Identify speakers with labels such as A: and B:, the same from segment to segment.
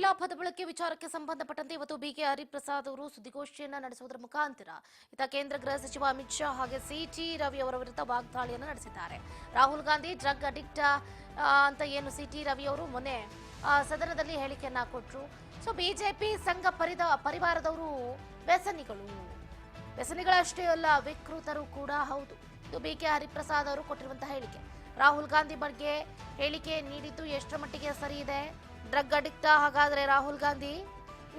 A: ಲಾಭದ ಬಳಕೆ ವಿಚಾರಕ್ಕೆ ಸಂಬಂಧಪಟ್ಟಂತೆ ಇವತ್ತು ಬಿಕೆ ಹರಿಪ್ರಸಾದ್ ಅವರು ಸುದ್ದಿಗೋಷ್ಠಿಯನ್ನ ನಡೆಸುವುದರ ಮುಖಾಂತರ ಕೇಂದ್ರ ಗೃಹ ಸಚಿವ ಅಮಿತ್ ಶಾ ಹಾಗೆ ಸಿಟಿ ರವಿ ಅವರ ವಿರುದ್ಧ ವಾಗ್ದಾಳಿಯನ್ನು ನಡೆಸಿದ್ದಾರೆ. ರಾಹುಲ್ ಗಾಂಧಿ ಡ್ರಗ್ ಅಡಿಕ್ಟ್ ಅಂತ ಏನು ಸಿಟಿ ರವಿ ಅವರು ಮೊನ್ನೆ ಸದನದಲ್ಲಿ ಹೇಳಿಕೆಯನ್ನ ಕೊಟ್ಟರು. ಸೊ ಬಿಜೆಪಿ ಸಂಘ ಪರಿವಾರದವರು ವ್ಯಸನಿಗಳಷ್ಟೇ ಅಲ್ಲ, ವಿಕೃತರು ಕೂಡ ಹೌದು. ಇದು ಬಿಕೆ ಹರಿಪ್ರಸಾದ್ ಅವರು ಕೊಟ್ಟಿರುವಂತಹ ಹೇಳಿಕೆ. ರಾಹುಲ್ ಗಾಂಧಿ ಬಗ್ಗೆ ಹೇಳಿಕೆ ನೀಡಿದ್ದು ಎಷ್ಟರ ಮಟ್ಟಿಗೆ ಸರಿ ಇದೆ? ಡ್ರಗ್ ಅಡಿಕ್ಟ್ ಹಾಗಾದ್ರೆ ರಾಹುಲ್ ಗಾಂಧಿ,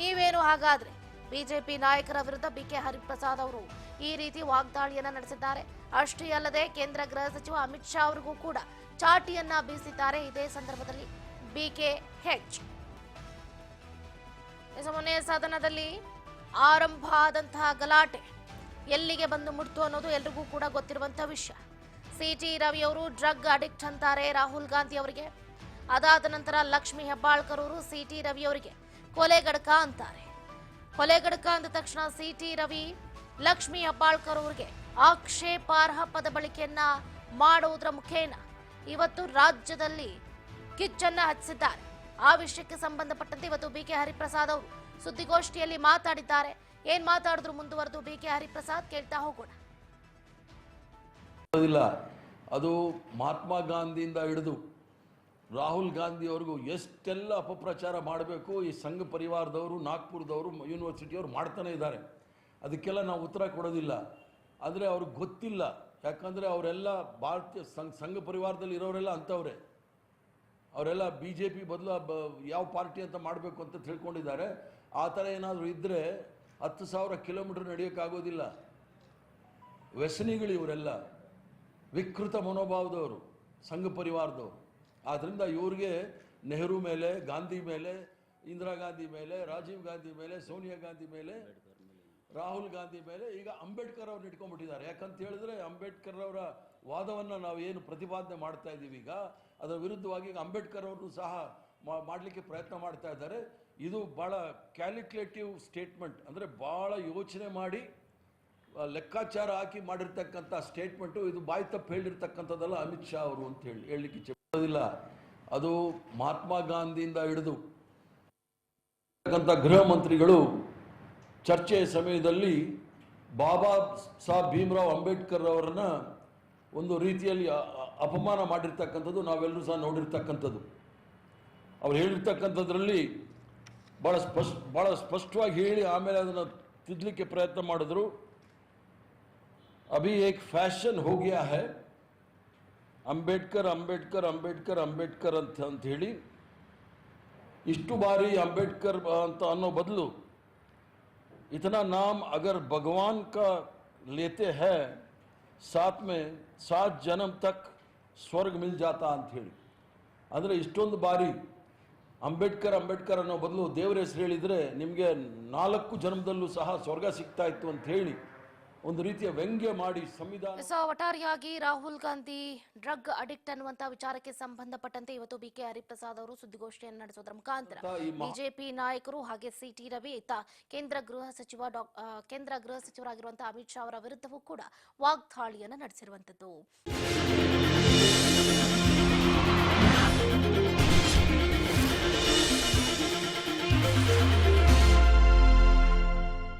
A: ನೀವೇನು ಹಾಗಾದ್ರೆ? ಬಿಜೆಪಿ ನಾಯಕರ ವಿರುದ್ಧ ಬಿಕೆ ಹರಿಪ್ರಸಾದ್ ಅವರು ಈ ರೀತಿ ವಾಗ್ದಾಳಿಯನ್ನ ನಡೆಸಿದ್ದಾರೆ. ಅಷ್ಟೇ ಅಲ್ಲದೆ ಕೇಂದ್ರ ಗೃಹ ಸಚಿವ ಅಮಿತ್ ಶಾ ಅವರಿಗೂ ಕೂಡ ಚಾಟಿಯನ್ನ ಬೀಸಿದ್ದಾರೆ. ಇದೇ ಸಂದರ್ಭದಲ್ಲಿ ಬಿಕೆ ಮೊನ್ನೆ ಸದನದಲ್ಲಿ ಆರಂಭ ಆದಂತಹ ಗಲಾಟೆ ಎಲ್ಲಿಗೆ ಬಂದು ಮುಟ್ತು ಅನ್ನೋದು ಎಲ್ರಿಗೂ ಕೂಡ ಗೊತ್ತಿರುವಂತಹ ವಿಷಯ. ಸಿಟಿ ರವಿ ಅವರು ಡ್ರಗ್ ಅಡಿಕ್ಟ್ ಅಂತಾರೆ ರಾಹುಲ್ ಗಾಂಧಿ ಅವರಿಗೆ. ಅದಾದ ನಂತರ ಲಕ್ಷ್ಮಿ ಹೆಬ್ಬಾಳ್ಕರ್ ಅವರು ಸಿಟಿ ರವಿ ಅವರಿಗೆ ಕೊಲೆಗಡಕ ಅಂತಾರೆ. ಕೊಲೆಗಡಕ ಅಂದ ತಕ್ಷಣ ಸಿಟಿ ರವಿ ಲಕ್ಷ್ಮಿ ಹೆಬ್ಬಾಳ್ಕರ್ ಅವರಿಗೆ ಆಕ್ಷೇಪಾರ್ಹ ಪದ ಬಳಕೆಯನ್ನ ಮಾಡುವುದರ ಮುಖೇನ ಇವತ್ತು ರಾಜ್ಯದಲ್ಲಿ ಕಿಚ್ಚನ್ನ ಹಚ್ಚಿದ್ದಾರೆ. ಆ ವಿಷಯಕ್ಕೆ ಸಂಬಂಧಪಟ್ಟಂತೆ ಇವತ್ತು ಬಿಕೆ ಹರಿಪ್ರಸಾದ್ ಅವರು ಸುದ್ದಿಗೋಷ್ಠಿಯಲ್ಲಿ ಮಾತಾಡಿದ್ದಾರೆ. ಏನ್ ಮಾತಾಡಿದ್ರು ಮುಂದುವರೆದು ಬಿಕೆ ಹರಿಪ್ರಸಾದ್ ಕೇಳ್ತಾ ಹೋಗೋಣ.
B: ಅದು ಮಹಾತ್ಮ ಗಾಂಧಿಯಿಂದ ಹಿಡಿದು ರಾಹುಲ್ ಗಾಂಧಿ ಅವ್ರಿಗೂ ಎಷ್ಟೆಲ್ಲ ಅಪಪ್ರಚಾರ ಮಾಡಬೇಕು ಈ ಸಂಘ ಪರಿವಾರದವರು, ನಾಗ್ಪುರದವರು, ಯೂನಿವರ್ಸಿಟಿಯವರು ಮಾಡ್ತಾನೆ ಇದ್ದಾರೆ. ಅದಕ್ಕೆಲ್ಲ ನಾವು ಉತ್ತರ ಕೊಡೋದಿಲ್ಲ. ಆದರೆ ಅವ್ರಿಗೆ ಗೊತ್ತಿಲ್ಲ, ಯಾಕಂದರೆ ಅವರೆಲ್ಲ ಭಾರತೀಯ ಸಂಘ ಪರಿವಾರದಲ್ಲಿ ಇರೋರೆಲ್ಲ ಅಂಥವ್ರೆ. ಅವರೆಲ್ಲ BJP ಬದಲು ಯಾವ ಪಾರ್ಟಿ ಅಂತ ಮಾಡಬೇಕು ಅಂತ ತಿಳ್ಕೊಂಡಿದ್ದಾರೆ. ಆ ಥರ ಏನಾದರೂ ಇದ್ದರೆ 10,000 ಕಿಲೋಮೀಟರ್ ನಡೆಯೋಕ್ಕಾಗೋದಿಲ್ಲ. ವ್ಯಸನಿಗಳು ಇವರೆಲ್ಲ, ವಿಕೃತ ಮನೋಭಾವದವರು, ಸಂಘ ಪರಿವಾರದವರು. ಆದ್ದರಿಂದ ಇವ್ರಿಗೆ ನೆಹರು ಮೇಲೆ, ಗಾಂಧಿ ಮೇಲೆ, ಇಂದಿರಾ ಗಾಂಧಿ ಮೇಲೆ, ರಾಜೀವ್ ಗಾಂಧಿ ಮೇಲೆ, ಸೋನಿಯಾ ಗಾಂಧಿ ಮೇಲೆ, ರಾಹುಲ್ ಗಾಂಧಿ ಮೇಲೆ, ಈಗ ಅಂಬೇಡ್ಕರ್ ಅವ್ರನ್ನ ಇಟ್ಕೊಂಡ್ಬಿಟ್ಟಿದ್ದಾರೆ. ಯಾಕಂತ ಹೇಳಿದ್ರೆ ಅಂಬೇಡ್ಕರ್ ಅವರ ವಾದವನ್ನು ನಾವು ಏನು ಪ್ರತಿಪಾದನೆ ಮಾಡ್ತಾ ಇದ್ದೀವಿ, ಈಗ ಅದರ ವಿರುದ್ಧವಾಗಿ ಈಗ ಅಂಬೇಡ್ಕರ್ ಅವ್ರನ್ನೂ ಸಹ ಮಾಡಲಿಕ್ಕೆ ಪ್ರಯತ್ನ ಮಾಡ್ತಾ ಇದ್ದಾರೆ. ಇದು ಭಾಳ ಕ್ಯಾಲ್ಕುಲೇಟಿವ್ ಸ್ಟೇಟ್ಮೆಂಟ್, ಅಂದರೆ ಭಾಳ ಯೋಚನೆ ಮಾಡಿ ಲೆಕ್ಕಾಚಾರ ಹಾಕಿ ಮಾಡಿರ್ತಕ್ಕಂಥ ಸ್ಟೇಟ್ಮೆಂಟು. ಇದು ಬಾಯಿ ತಪ್ಪು ಹೇಳಿರ್ತಕ್ಕಂಥದ್ದಲ್ಲ ಅಮಿತ್ ಶಾ ಅವರು ಅಂತ ಹೇಳಲಿಕ್ಕೆ ಇಚ್ಛೆಪಡೋದಿಲ್ಲ. ಅದು ಮಹಾತ್ಮ ಗಾಂಧಿಯಿಂದ ಹಿಡಿದು ಗೃಹ ಮಂತ್ರಿಗಳು ಚರ್ಚೆಯ ಸಮಯದಲ್ಲಿ ಬಾಬಾ ಸಾಹೇಬ್ ಭೀಮರಾವ್ ಅಂಬೇಡ್ಕರ್ ಅವರನ್ನ ಒಂದು ರೀತಿಯಲ್ಲಿ ಅಪಮಾನ ಮಾಡಿರ್ತಕ್ಕಂಥದ್ದು ನಾವೆಲ್ಲರೂ ಸಹ ನೋಡಿರ್ತಕ್ಕಂಥದ್ದು. ಅವ್ರು ಹೇಳಿರ್ತಕ್ಕಂಥದ್ರಲ್ಲಿ ಭಾಳ ಸ್ಪಷ್ಟವಾಗಿ ಹೇಳಿ ಆಮೇಲೆ ಅದನ್ನು ತಿದ್ದಲಿಕ್ಕೆ ಪ್ರಯತ್ನ ಮಾಡಿದ್ರು. अभी एक फैशन हो गया है अंबेडकर अंबेडकर अंबेडकर अंबेडकर ಅಂತ ಹೇಳಿ ಇಷ್ಟು ಬಾರಿ अंबेडकर ಅಂತ ಅನ್ನೋ ಬದಲು इतना नाम अगर भगवान का लेते हैं साथ में 7 जन्म तक स्वर्ग मिल जाता ಅಂತ ಹೇಳಿ. ಅಂದರೆ ಇಷ್ಟೊಂದು ಬಾರಿ ಅಂಬೇಡ್ಕರ್ ಅಂಬೇಡ್ಕರ್ ಅನ್ನೋ ಬದಲು ದೇವರ ಹೆಸರು ಹೇಳಿದರೆ ನಿಮಗೆ 4 ಜನ್ಮದಲ್ಲೂ ಸಹ ಸ್ವರ್ಗ ಸಿಗ್ತಾ ಇತ್ತು ಅಂತ ಹೇಳಿ ಒಂದು ರೀತಿಯ ವ್ಯಂಗ್ಯ ಮಾಡಿ ಸಂವಿಧಾನ.
A: ಒಟ್ಟಾರೆಯಾಗಿ ರಾಹುಲ್ ಗಾಂಧಿ ಡ್ರಗ್ ಅಡಿಕ್ಟ್ ಅನ್ನುವಂತಹ ವಿಚಾರಕ್ಕೆ ಸಂಬಂಧಪಟ್ಟಂತೆ ಇವತ್ತು ಬಿಕೆ ಹರಿಪ್ರಸಾದ್ ಅವರು ಸುದ್ದಿಗೋಷ್ಠಿಯನ್ನು ನಡೆಸುವುದರ ಮುಖಾಂತರ ಬಿಜೆಪಿ ನಾಯಕರು ಹಾಗೆ ಸಿಟಿ ರವಿ ಕೇಂದ್ರ ಗೃಹ ಸಚಿವರಾಗಿರುವಂತಹ ಅಮಿತ್ ಶಾ ಅವರ ವಿರುದ್ಧವೂ ಕೂಡ ವಾಗ್ದಾಳಿಯನ್ನು ನಡೆಸಿರುವಂತದ್ದು.